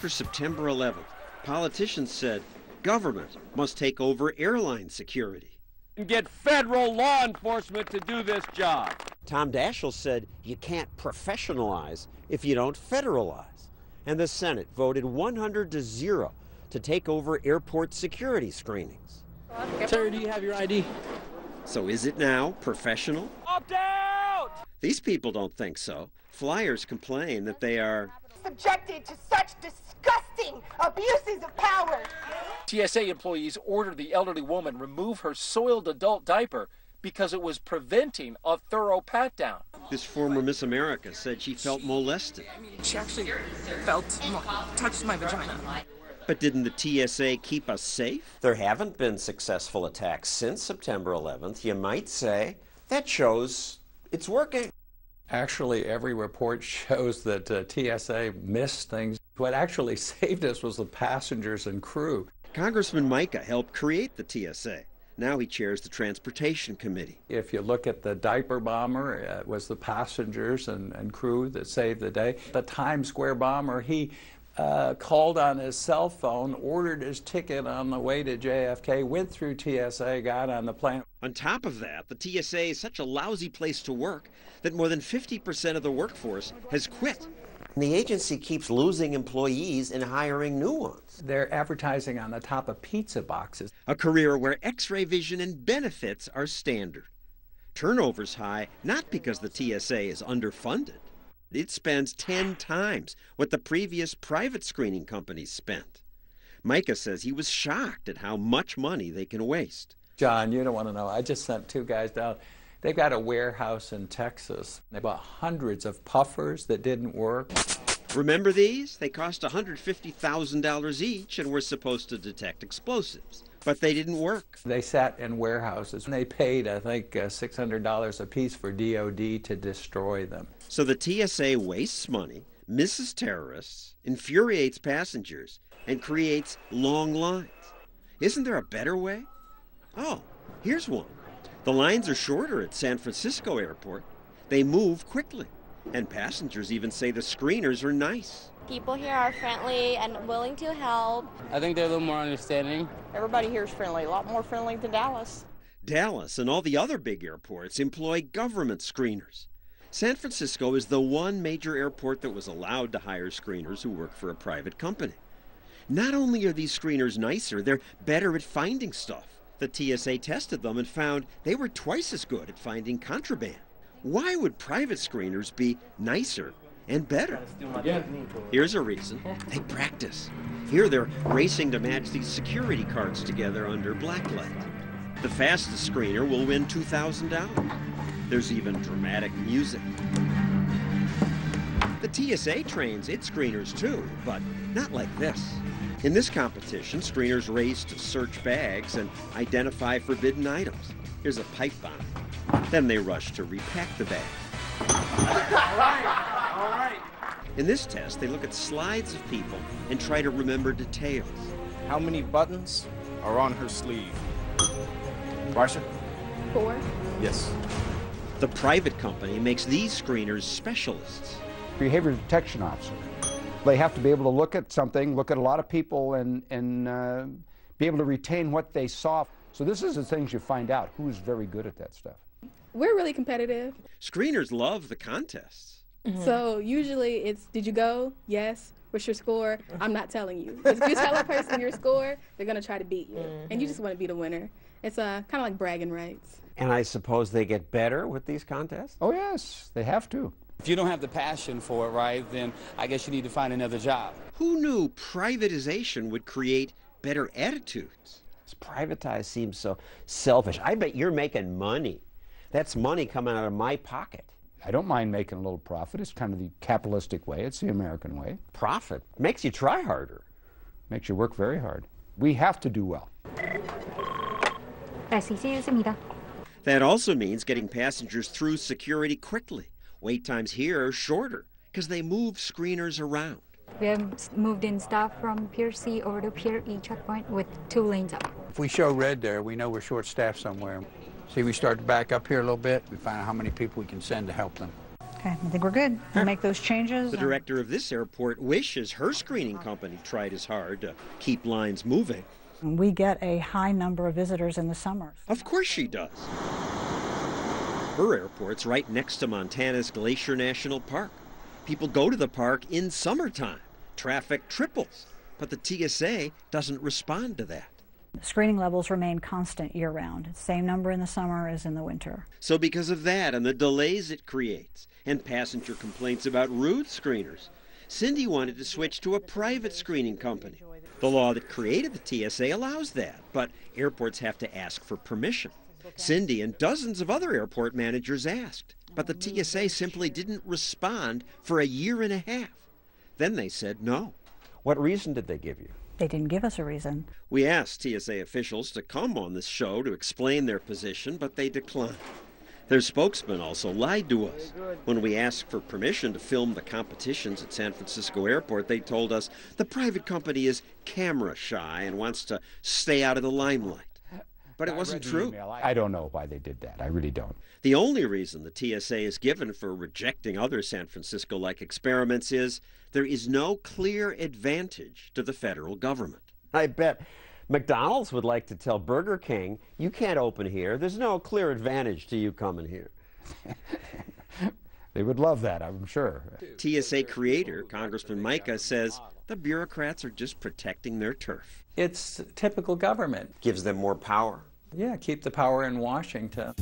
after September 11th, politicians said government must take over airline security. And get federal law enforcement to do this job. Tom Daschle said you can't professionalize if you don't federalize. And the Senate voted 100-0 to take over airport security screenings. Sir, do you have your ID? So is it now professional? Opt out! These people don't think so. Flyers complain that they are subjected to such disgusting abuses of power. TSA employees ordered the elderly woman remove her soiled adult diaper because it was preventing a thorough pat-down. This former Miss America said she felt molested. She actually touched my vagina. But didn't the TSA keep us safe? There haven't been successful attacks since September 11th. You might say that shows it's working. Actually, every report shows that TSA missed things. What actually saved us was the passengers and crew. Congressman Micah helped create the TSA. Now he chairs the Transportation Committee. If you look at the diaper bomber, it was the passengers and crew that saved the day. The Times Square bomber, he called on his cell phone, ordered his ticket on the way to JFK, went through TSA, got on the plane. On top of that, the TSA is such a lousy place to work that more than 50% of the workforce has quit. And the agency keeps losing employees and hiring new ones. They're advertising on the top of pizza boxes. A career where X-ray vision and benefits are standard. Turnover's high, not because the TSA is underfunded. It spends 10 times what the previous private screening companies spent. Micah says he was shocked at how much money they can waste. John, you don't want to know. I just sent 2 guys down. They've got a warehouse in Texas. They bought hundreds of puffers that didn't work. Remember these? They cost $150,000 each and were supposed to detect explosives. But they didn't work. They sat in warehouses and they paid, I think, $600 a piece for DOD to destroy them. So the TSA wastes money, misses terrorists, infuriates passengers, and creates long lines. Isn't there a better way? Oh, here's one. The lines are shorter at San Francisco Airport. They move quickly, and passengers even say the screeners are nice. People here are friendly and willing to help. I think they're a little more understanding. Everybody here is friendly, a lot more friendly than Dallas. Dallas and all the other big airports employ government screeners. San Francisco is the one major airport that was allowed to hire screeners who work for a private company. Not only are these screeners nicer, they're better at finding stuff. The TSA tested them and found they were twice as good at finding contraband. Why would private screeners be nicer and better? Here's a reason. They practice. Here they're racing to match these security cards together under blacklight. The fastest screener will win $2,000. There's even dramatic music. The TSA trains its screeners too, but not like this. In this competition, screeners race to search bags and identify forbidden items. Here's a pipe bomb. Then they rush to repack the bag. All right. In this test, they look at slides of people and try to remember details. How many buttons are on her sleeve? Marcia? 4. Yes. The private company makes these screeners specialists. Behavior detection officer. They have to be able to look at something, look at a lot of people, and be able to retain what they saw. So this is the things you find out, who's very good at that stuff. We're really competitive. Screeners love the contests. So usually it's, did you go? Yes. What's your score? I'm not telling you. If you tell a person your score, they're going to try to beat you. And you just want to be the winner. It's kind of like bragging rights. And I suppose they get better with these contests? Oh yes, they have to. If you don't have the passion for it, right, then I guess you need to find another job. Who knew privatization would create better attitudes? Privatized seems so selfish. I bet you're making money. That's money coming out of my pocket. I don't mind making a little profit. It's kind of the capitalistic way. It's the American way. Profit makes you try harder. Makes you work very hard. We have to do well. That also means getting passengers through security quickly. Wait times here are shorter because they move screeners around. We have moved in staff from Pier C over to Pier E checkpoint with 2 lanes up. If we show red there, we know we're short-staffed somewhere. See, we start to back up here a little bit. We find out how many people we can send to help them. Okay, I think we're good. We'll make those changes. The director of this airport wishes her screening company tried as hard to keep lines moving. We get a high number of visitors in the summer. Of course she does. Her airport's right next to Montana's Glacier National Park. People go to the park in summertime. Traffic triples, but the TSA doesn't respond to that. Screening levels remain constant year-round. Same number in the summer as in the winter. So because of that and the delays it creates, and passenger complaints about rude screeners, Cindy wanted to switch to a private screening company. The law that created the TSA allows that, but airports have to ask for permission. Cindy and dozens of other airport managers asked, but the TSA simply didn't respond for a year and a half. Then they said no. What reason did they give you? They didn't give us a reason. We asked TSA officials to come on this show to explain their position, but they declined. Their spokesman also lied to us. When we asked for permission to film the competitions at San Francisco Airport, they told us the private company is camera shy and wants to stay out of the limelight. But it wasn't true. I don't know why they did that. I really don't. The only reason the TSA is given for rejecting other San Francisco-like experiments is there is no clear advantage to the federal government. I bet McDonald's would like to tell Burger King, you can't open here. There's no clear advantage to you coming here. They would love that, I'm sure. TSA creator, Congressman Micah, says the bureaucrats are just protecting their turf. It's typical government. Gives them more power. Yeah, keep the power in Washington.